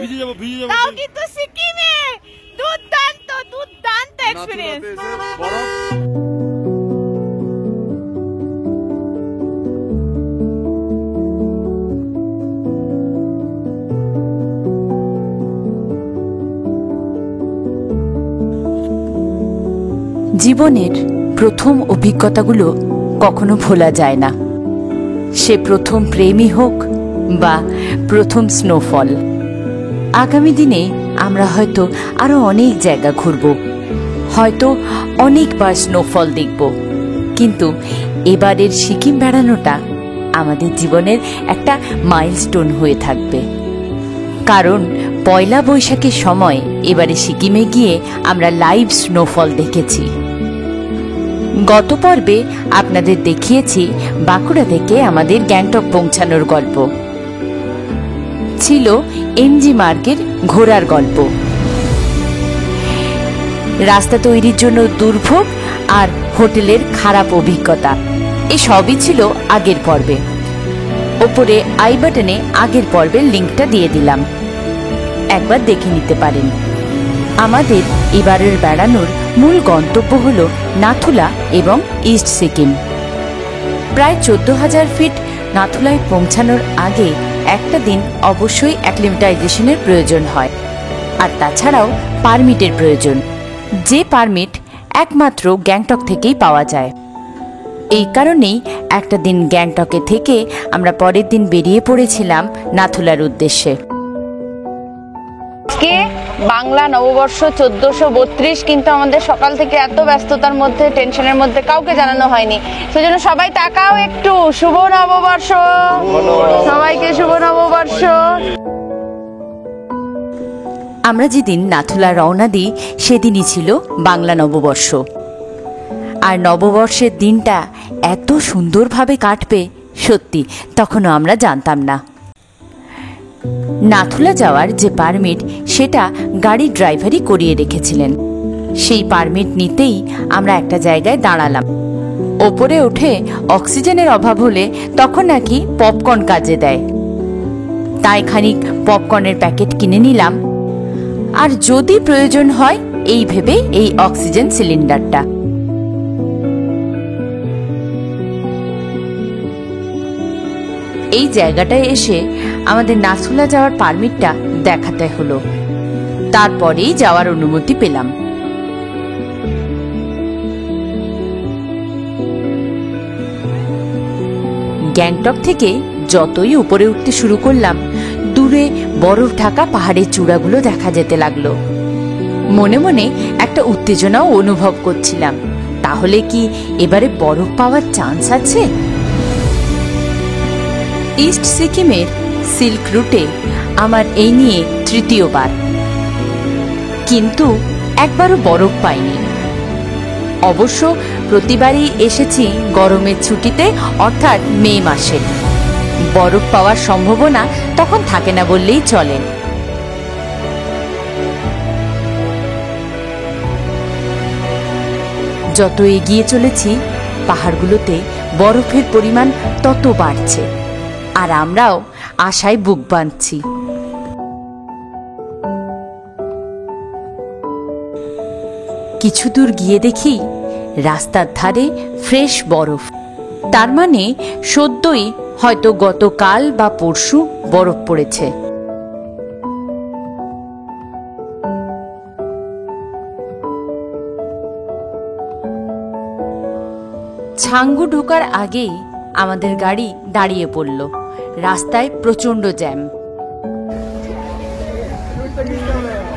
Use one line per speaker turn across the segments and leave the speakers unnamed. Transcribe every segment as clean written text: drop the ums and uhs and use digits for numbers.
তাও কিন্তু সিকিমে দুর্দান্ত দুর্দান্ত এক্সপেরিয়েন্স।
জীবনের প্রথম অভিজ্ঞতাগুলো কখনো ভোলা যায় না, সে প্রথম প্রেমই হোক বা প্রথম স্নোফল। আগামী দিনে আমরা হয়তো আরো অনেক জায়গা ঘুরব, হয়তো অনেকবার স্নোফল দেখব, কিন্তু এবারের সিকিম বেড়ানোটা আমাদের জীবনের একটা মাইলস্টোন হয়ে থাকবে। কারণ পয়লা বৈশাখের সময় এবারে সিকিমে গিয়ে আমরা লাইভ স্নোফল দেখেছি। গত পর্বে আপনাদের দেখিয়েছি বাঁকুড়া থেকে আমাদের গ্যাংটক পৌঁছানোর গল্প, ছিল এমজি মার্গের ঘোরার গল্প, রাস্তা তৈরির জন্য দুর্ভোগ আর হোটেলের খারাপ অভিজ্ঞতা। এসবই ছিল আগের পর্বে। ওপরে আই বাটনে আগের পর্বের লিঙ্কটা দিয়ে দিলাম, একবার দেখে নিতে পারেন। আমাদের এবারের বেড়ানোর মূল গন্তব্য হল নাথুলা এবং ইস্ট সিকিম। প্রায় 14,000 ফিট নাথুলায় পৌঁছানোর আগে একটা দিন অবশ্যই অ্যাক্লিমেটাইজেশনের প্রয়োজন হয়, আর তাছাড়াও পারমিটের প্রয়োজন, যে পারমিট একমাত্র গ্যাংটক থেকেই পাওয়া যায়। এই কারণেই একটা দিন গ্যাংটকে থেকে আমরা পরের দিন বেরিয়ে পড়েছিলাম নাথুলার উদ্দেশ্যে।
বাংলা নববর্ষ 1432, কিন্তু আমাদের সকাল থেকে এত ব্যস্ততার মধ্যে, টেনশনের মধ্যে কাউকে জানানো হয়নি। সেজন্য সবাই তাকাও একটু। শুভ নববর্ষ সবাইকে, শুভ নববর্ষ।
আমরা যেদিন নাথুলা রওনা দিই সেদিনই ছিল বাংলা নববর্ষ, আর নববর্ষের দিনটা এত সুন্দরভাবে কাটবে সত্যি তখনও আমরা জানতাম না। নাথুলা যাওয়ার যে পারমিট সেটা গাড়ির ড্রাইভারই করিয়ে রেখেছিলেন। সেই পারমিট নিতেই আমরা একটা জায়গায় দাঁড়ালাম। ওপরে উঠে অক্সিজেনের অভাব হলে তখন নাকি পপকর্ন কাজে দেয়, তাই খানিক পপকর্নের প্যাকেট কিনে নিলাম, আর যদি প্রয়োজন হয় এই ভেবে এই অক্সিজেন সিলিন্ডারটা। এই জায়গাটায় এসে আমাদের নাথুলা যাওয়ার পারমিটটা দেখাতে হলো, তারপরেই যাওয়ার অনুমতি পেলাম। গ্যাংটক থেকে যতই উপরে উঠতে শুরু করলাম, দূরে বরফ ঢাকা পাহাড়ের চূড়াগুলো দেখা যেতে লাগলো। মনে মনে একটা উত্তেজনাও অনুভব করছিলাম, তাহলে কি এবারে বরফ পাওয়ার চান্স আছে? ইস্ট সিকিমের সিল্ক রুটে আমার এই নিয়ে তৃতীয়বার, কিন্তু একবারও বরফ পাইনি। অবশ্য প্রতিবারই এসেছি গরমের ছুটিতে, অর্থাৎ মে মাসে। বরফ পাওয়ার সম্ভাবনা তখন থাকে না বললেই চলে। যত এগিয়ে চলেছি পাহাড়গুলোতে বরফের পরিমাণ তত বাড়ছে, আর আমরাও আশায় বুক বাঁধছি। কিছু দূর গিয়ে দেখি রাস্তার ধারে ফ্রেশ বরফ, তার মানে সদ্যই হয়তো গতকাল বা পরশু বরফ পড়েছে। ছাঙ্গু ঢোকার আগেই আমাদের গাড়ি দাঁড়িয়ে পড়ল। রাস্তায় প্রচন্ড জ্যাম।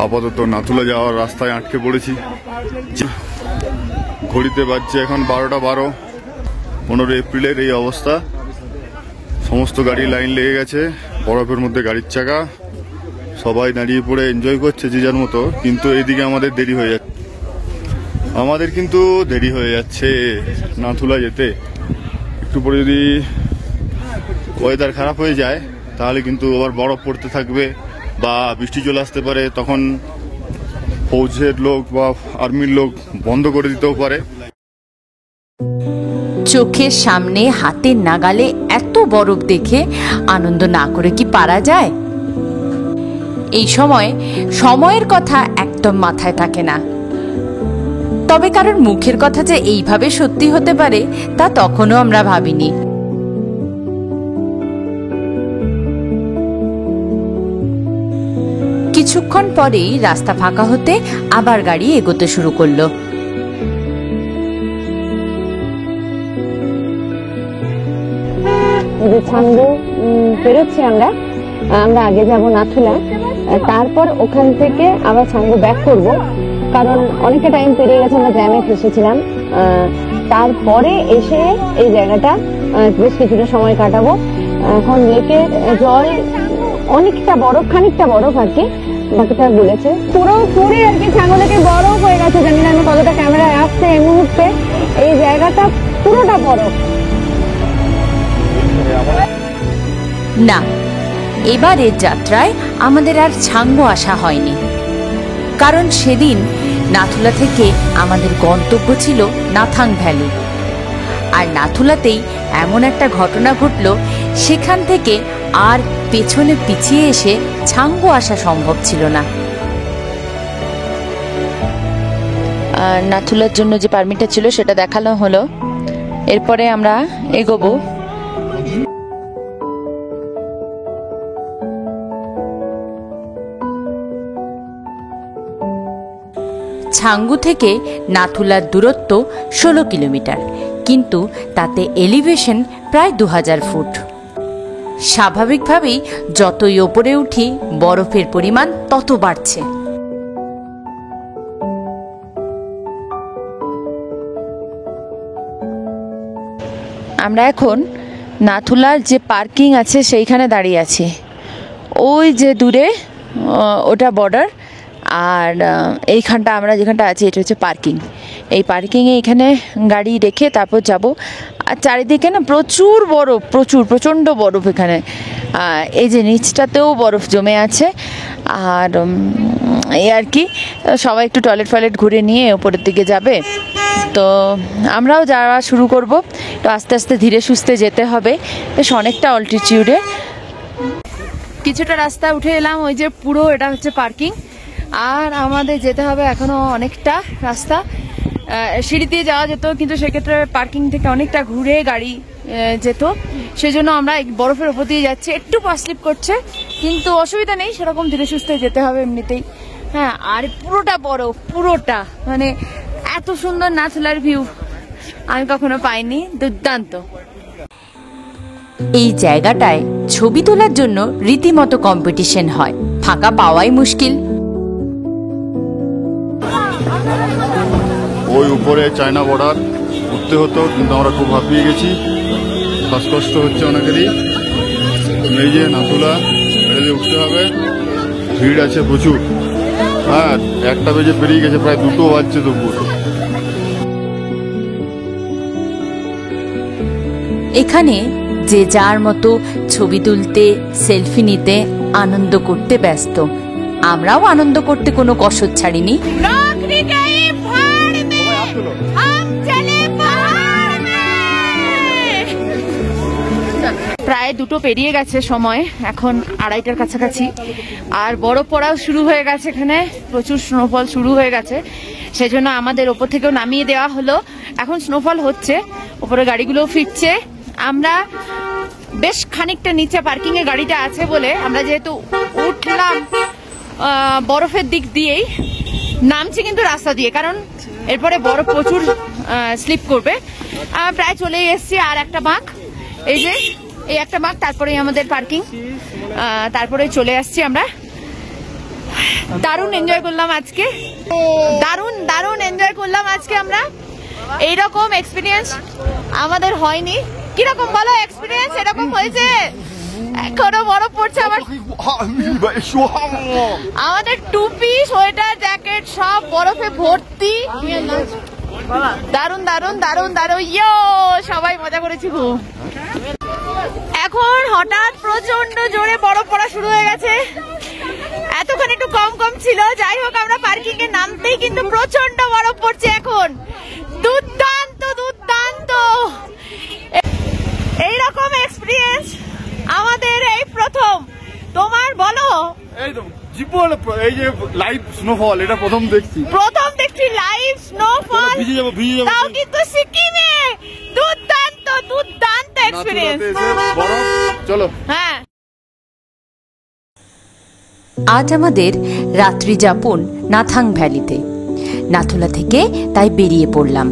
আপাতত নাথুলা যাওয়ার রাস্তায় আটকে পড়েছি। ঘড়িতে বাজছে এখন 12টা 12। 15 এপ্রিলের এই অবস্থা। সমস্ত গাড়ি লাইন লেগে গেছে, বরফের মধ্যে গাড়ির চাকা, সবাই দাঁড়িয়ে পড়ে এনজয় করছে যে যার মতো। কিন্তু এইদিকে আমাদের দেরি হয়ে যাচ্ছে, নাথুলা যেতে। একটু পরে যদি ওয়েদার খারাপ হয়ে যায় তাহলে কিন্তু আবার বরফ পড়তে থাকবে বা বৃষ্টি চলে আসতে পারে, তখন ফৌজের লোক বা আর্মির লোক বন্ধ করে দিতেও পারে।
চোখের সামনে হাতের নাগালে এত বরফ দেখে আনন্দ না করে কি পারা যায়? এই সময় সময়ের কথা একদম মাথায় থাকে না। তবে কারোর মুখের কথা যে এইভাবে সত্যি হতে পারে তা তখনও আমরা ভাবিনি। কিছুক্ষণ পরেই রাস্তা ফাঁকা হতে আবার গাড়ি এগোতে শুরু করলো।
ছাঙ্গু বেরোচ্ছি আমরা আগে যাব নাথুলা, তারপর ওখান থেকে আবার ছাঙ্গু ব্যাক করব, কারণ অনেকটা টাইম পেরিয়ে গেছে, আমরা জ্যামে ফেসেছিলাম। তারপরে এসে এই জায়গাটা বেশ কিছুটা সময় কাটাবো। এখন লেকের জল অনেকটা বরফ, খানিকটা বরফ আর কি, বাকিটা বলেছে পুরোপুরি আর কি ছাঙ্গু লেকে বরফ হয়ে গেছে। জানি না কতটা ক্যামেরায় আসছে এই মুহূর্তে, এই জায়গাটা পুরোটা বরফ।
না, এবারের যাত্রায় আমাদের আর ছাঙ্গু আসা হয়নি, কারণ সেদিন নাথুলা থেকে আমাদের গন্তব্য ছিল নাথাং ভ্যালি। আর নাথুলাতেই এমন একটা ঘটনা ঘটল, সেখান থেকে আর পেছনে পিছিয়ে এসে ছাঙ্গু আসা সম্ভব ছিল না।
নাথুলার জন্য যে পারমিটটা ছিল সেটা দেখানো হলো, এরপরে আমরা এগোবো।
ছাঙ্গু থেকে নাথুলার দূরত্ব 16 কিলোমিটার, কিন্তু তাতে এলিভেশন প্রায় 2000 ফুট। স্বাভাবিকভাবেই যতই ওপরে উঠি বরফের পরিমাণ তত বাড়ছে।
আমরা এখন নাথুলার যে পার্কিং আছে সেইখানে দাঁড়িয়ে আছি। ওই যে দূরে ওটা বর্ডার, আর এইখানটা আমরা যেখানটা আছি এটা হচ্ছে পার্কিং। এই পার্কিংয়ে এখানে গাড়ি রেখে তারপর যাব। আর চারিদিকে না প্রচুর বরফ, প্রচণ্ড বরফ এখানে। এই যে নিচটাতেও বরফ জমে আছে। আর এই আর কি, সবাই একটু টয়লেট ঘুরে নিয়ে ওপরের দিকে যাবে, তো আমরাও যাওয়া শুরু করব। তো আস্তে আস্তে ধীরে সুস্থে যেতে হবে, বেশ অনেকটা অল্টিটিউডে। কিছুটা রাস্তা উঠে এলাম, ওই যে পুরো এটা হচ্ছে পার্কিং। আর আমাদের যেতে হবে এখনো অনেকটা রাস্তা। সিঁড়ি দিয়ে যাওয়া যেত, কিন্তু সেক্ষেত্রে পার্কিং থেকে অনেকটা ঘুরে গাড়ি যেত, সেজন্য আমরা বরফের ওপর দিয়ে যাচ্ছি। একটু পা স্লিপ করছে, কিন্তু অসুবিধা নেই, সেরকম ধীরে সুস্থে যেতে হবে এমনিতেই। হ্যাঁ, আর পুরোটা বরফ, পুরোটা মানে এত সুন্দর নাথুলার ভিউ আমি কখনো পাইনি, দুর্দান্ত।
এই জায়গাটায় ছবি তোলার জন্য রীতিমতো কম্পিটিশন হয়, ফাঁকা পাওয়াই মুশকিল।
ওই উপরে চায়না বর্ডার উঠতে হতো, কিন্তু আমরা খুব হাঁপিয়ে গেছি, শ্বাসকষ্ট হচ্ছে অনেকেরই। এই যে নাথুলা, এটা দিয়ে উঠতে হবে, ভিড় আছে প্রচুর। হ্যাঁ, 1টা বেজে পেরিয়ে গেছে, প্রায় 2টো বাজছে তবু।
এখানে যে যার মতো ছবি তুলতে, সেলফি নিতে, আনন্দ করতে ব্যস্ত। আমরাও আনন্দ করতে কোনো কসর ছাড়িনি।
প্রায় 2টো পেরিয়ে গেছে সময়, এখন 2:30টার কাছাকাছি। আর বরফ পড়াও শুরু হয়ে গেছে, এখানে প্রচুর স্নোফল শুরু হয়ে গেছে, সেজন্য আমাদের ওপর থেকেও নামিয়ে দেওয়া হলো। এখন স্নোফল হচ্ছে, ওপরে গাড়িগুলো ফিরছে। আমরা বেশ খানিকটা নিচে পার্কিং এ গাড়িটা আছে বলে আমরা যেহেতু উঠলাম বরফের দিক দিয়েই, নামছি কিন্তু রাস্তা দিয়ে, কারণ এরপরে বরফ প্রচুর স্লিপ করবে। প্রায় চলেই এসছি, আর একটা বাঁক, এই যে এই একটা বাঁক, তারপরেই আমাদের পার্কিং, তারপরে চলে আসছি আমরা। দারুণ এনজয় করলাম আজকে, দারুণ এনজয় করলাম আজকে আমরা। এইরকম এক্সপিরিয়েন্স আমাদের হয়নি। কিরকম বলো এক্সপিরিয়েন্স? এরকম হয়েছে? এখনো বরফ পড়ছে। আমাদের টুপি, সোয়েটার, জ্যাকেট সব বরফে ভর্তি। দারুণ দারুণ দারুণ দারুণ, ইয়ো, সবাই মজা করেছি খুব। এখন হঠাৎ প্রচন্ড জোরে বরফ পড়া শুরু হয়ে গেছে। এতক্ষণ একটু কম কম ছিল, যাই হোক আমরা পার্কিং এ নামতেই কিন্তু প্রচন্ড বরফ পড়ছে এখন। দুর্দান্ত দুর্দান্ত, এইরকম এক্সপিরিয়েন্স আমাদের এই প্রথম। তোমার বলো?
জীবন এই যে লাইভ স্নোফল এটা প্রথম দেখছি
লাইভ স্নোফল।
ভিজে যাবো
তাও কিন্তু সিকিমে দুর্দান্ত এক্সপেরিয়েন্স।
চলো।
হ্যাঁ,
আজ আমাদের রাত্রি যাপন নাথাং ভ্যালিতে। নাথুলা থেকে তাই বেরিয়ে পড়লাম।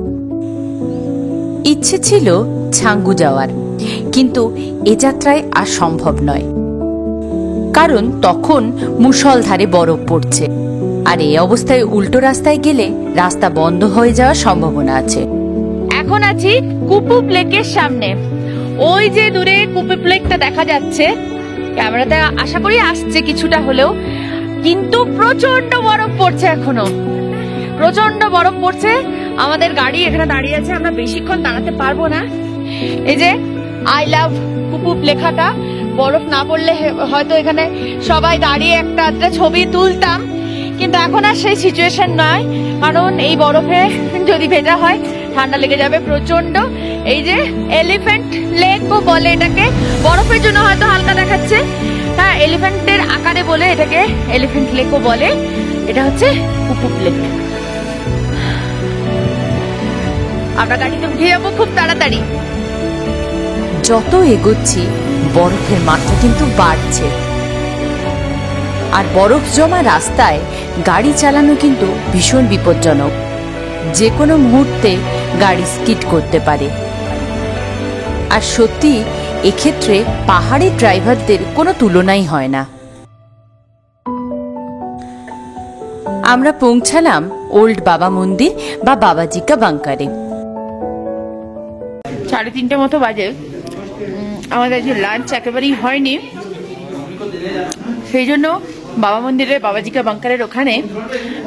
ইচ্ছে ছিল ছাঙ্গু যাওয়ার, কিন্তু এ যাত্রায় আর সম্ভব নয়, কারণ তখন মুষলধারে বরফ পড়ছে, আর এই অবস্থায় উল্টো রাস্তায় গেলে রাস্তা বন্ধ হয়ে যাওয়ার সম্ভাবনা আছে।
এখন আছি কুপুপ লেকের সামনে। ওই যে দূরে কুপুপ লেকটা দেখা যাচ্ছে, ক্যামেরাতে আশা করি আসছে কিছুটা হলেও, কিন্তু প্রচন্ড বরফ পড়ছে, এখনো প্রচন্ড বরফ পড়ছে। আমাদের গাড়ি এখানে দাঁড়িয়ে আছে, আমরা বেশিক্ষণ দাঁড়াতে পারবো না। এই যে আই লাভ কুপুপ লেখাটা, বরফ না পড়লে হয়তো এখানে সবাই দাঁড়িয়ে একটা ছবি তুলতাম, কিন্তু এখন আর সেই সিচুয়েশন নয়, কারণ এই বরফে যদি ভেজা হয় ঠান্ডা লেগে যাবে প্রচন্ড। এই যে এলিফ্যান্ট লেকও বলে এটাকে, বরফের জন্য হয়তো হালকা দেখাচ্ছে, হ্যাঁ এলিফ্যান্টের আকারে বলে এটাকে এলিফ্যান্ট লেকও বলে। এটা হচ্ছে কুপুপ লেক। আমরা গাড়িতে উঠে যাবো খুব তাড়াতাড়ি।
যত এগোচ্ছি বরফের মাত্রা কিন্তু বাড়ছে, আর বরফ জমা রাস্তায় গাড়ি চালানো কিন্তু ভীষণ বিপজ্জনক। যে কোনো মুহূর্তে গাড়ি স্কিড করতে পারে। আর সত্যি এক্ষেত্রে পাহাড়ি ড্রাইভারদের কোনো তুলনাই হয় না। আমরা পৌঁছালাম ওল্ড বাবা মন্দির বা বাবাজি কা বাঙ্কারে।
3:30 মতো বাজে। আমাদের যে লাঞ্চ একেবারেই হয়নি, সেই জন্য বাবা মন্দিরের বাবাজি কা বাঙ্কারের ওখানে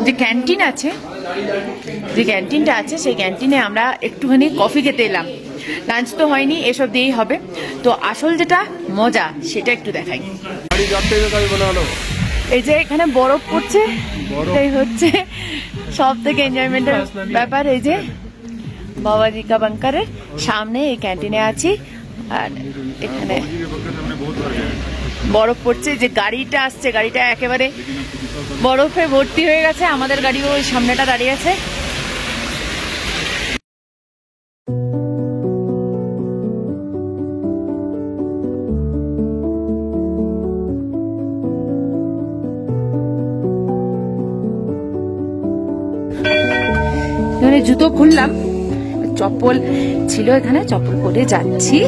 যে ক্যান্টিন আছে, যে ক্যান্টিনটা আছে, সেই ক্যান্টিনে আমরা একটুখানি কফি খেতে এলাম। লাঞ্চ তো হয়নি, এসব দিয়েই হবে। তো আসল যেটা মজা সেটা একটু দেখাই। এই যে এখানে বরফ পড়ছে, এটাই হচ্ছে সব থেকে এনজয়মেন্টের ব্যাপার। এই যে বাবাজি কা বাঙ্কারের সামনে এই ক্যান্টিনে আছি, আর এখানে বরফ পড়ছে। যে গাড়িটা আসছে, গাড়িটা একেবারে বরফে ভর্তি হয়ে গেছে। আমাদের গাড়িও ওই সামনেটা দাঁড়িয়ে আছে। এখানে জুতো খুললাম, চপ্পল ছিল এখানে, চপ্পল পরে যাচ্ছি।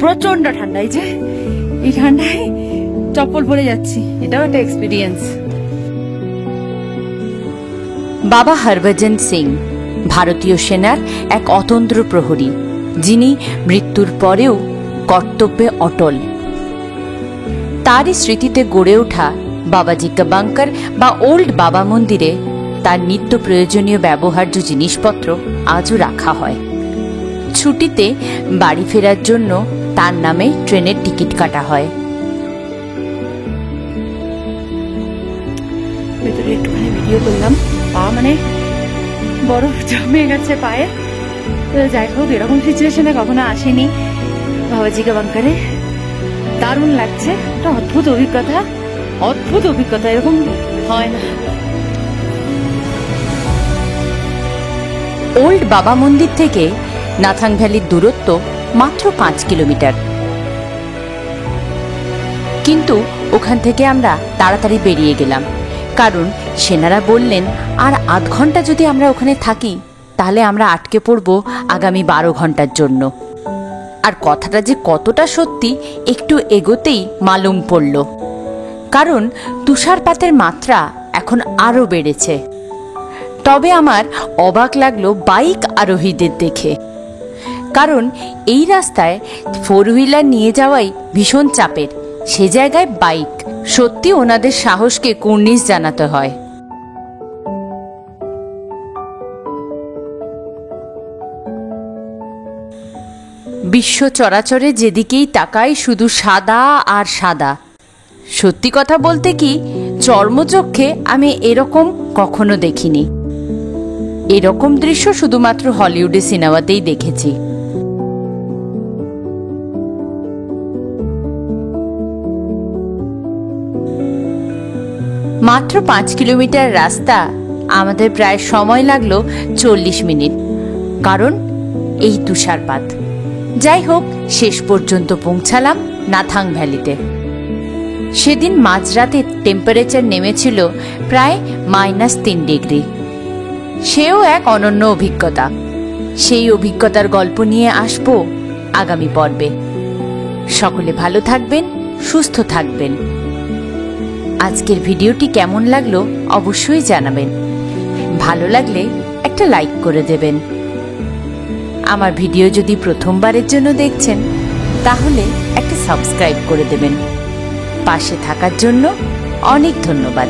প্রচন্ড ঠান্ডা, এই যে এই ঠান্ডায় চপ্পল পরে যাচ্ছি, এটাও একটা এক্সপিরিয়েন্স।
বাবা হরভজন সিং ভারতীয় সেনার এক অতন্দ্র প্রহরী, যিনি মৃত্যুর পরেও কর্তব্যে অটল। তারই স্মৃতিতে গড়ে ওঠা বাবাজি কা বাঙ্কার বা ওল্ড বাবা মন্দিরে তার নিত্য প্রয়োজনীয় ব্যবহার্য জিনিসপত্র আজও রাখা হয়। ছুটিতে বাড়ি ফেরার জন্য তার নামে ট্রেনের টিকিট কাটা হয়।
ভেতরে একটুখানি ভিডিও করলাম, পা মানে বরফ জমে গেছে পায়ে। যাই হোক, এরকম সিচুয়েশনে কখনো আসেনি বাবাজি কা বাঙ্কারে। দারুণ লাগছে, একটা অদ্ভুত অভিজ্ঞতা, অদ্ভুত অভিজ্ঞতা, এরকম হয় না।
ওল্ড বাবা মন্দির থেকে নাথাং ভ্যালির দূরত্ব মাত্র 5 কিলোমিটার, কিন্তু ওখান থেকে আমরা তাড়াতাড়ি বেরিয়ে গেলাম, কারণ সেনারা বললেন আর আধ ঘন্টা যদি আমরা ওখানে থাকি তাহলে আমরা আটকে পড়ব আগামী 12 ঘন্টার জন্য। আর কথাটা যে কতটা সত্যি একটু এগোতেই মালুম পড়ল, কারণ তুষারপাতের মাত্রা এখন আরো বেড়েছে। তবে আমার অবাক লাগলো বাইক আরোহীদের দেখে, কারণ এই রাস্তায় 4 হুইলার নিয়ে যাওয়াই ভীষণ চাপের, সে জায়গায় বাইক, সত্যি ওনাদের সাহসকে কুর্নিশ জানাতে হয়। বিশ্ব চরাচরে যেদিকেই তাকাই শুধু সাদা আর সাদা। সত্যি কথা বলতে কি, চর্মচক্ষে আমি এরকম কখনো দেখিনি। এরকম দৃশ্য শুধুমাত্র হলিউডে সিনেমাতেই দেখেছি। মাত্র 5 কিলোমিটার রাস্তা আমাদের প্রায় সময় লাগলো 40 মিনিট, কারণ এই তুষারপাত। যাই হোক, শেষ পর্যন্ত পৌঁছালাম নাথাং ভ্যালিতে। সেদিন মাঝরাতে টেম্পারেচার নেমেছিল প্রায় -3 ডিগ্রি। সেও এক অনন্য অভিজ্ঞতা। সেই অভিজ্ঞতার গল্প নিয়ে আসবো আগামী পর্বে। সকলে ভালো থাকবেন, সুস্থ থাকবেন। আজকের ভিডিওটি কেমন লাগলো অবশ্যই জানাবেন। ভালো লাগলে একটা লাইক করে দেবেন। আমার ভিডিও যদি প্রথমবারের জন্য দেখছেন তাহলে একটা সাবস্ক্রাইব করে দেবেন। পাশে থাকার জন্য অনেক ধন্যবাদ।